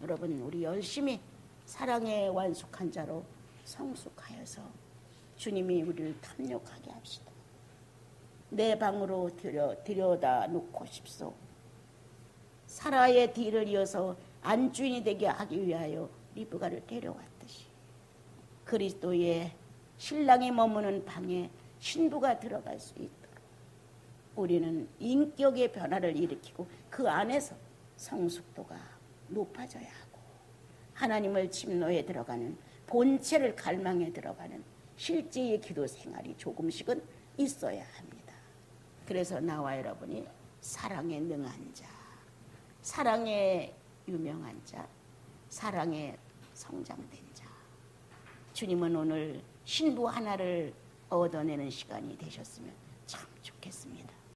여러분, 우리 열심히 사랑의 완숙한 자로 성숙하여서 주님이 우리를 탐욕하게 합시다. 내 방으로 들여다 놓고 싶소. 사라의 뒤를 이어서 안주인이 되게 하기 위하여 리브가를 데려왔듯이 그리스도의 신랑이 머무는 방에 신부가 들어갈 수 있도록 우리는 인격의 변화를 일으키고 그 안에서 성숙도가 높아져야 하고 하나님을 침노에 들어가는 본체를 갈망에 들어가는 실제의 기도 생활이 조금씩은 있어야 합니다. 그래서 나와 여러분이 사랑에 능한 자, 사랑에 유명한 자, 사랑에 성장된 자. 주님은 오늘 신부 하나를 얻어내는 시간이 되셨으면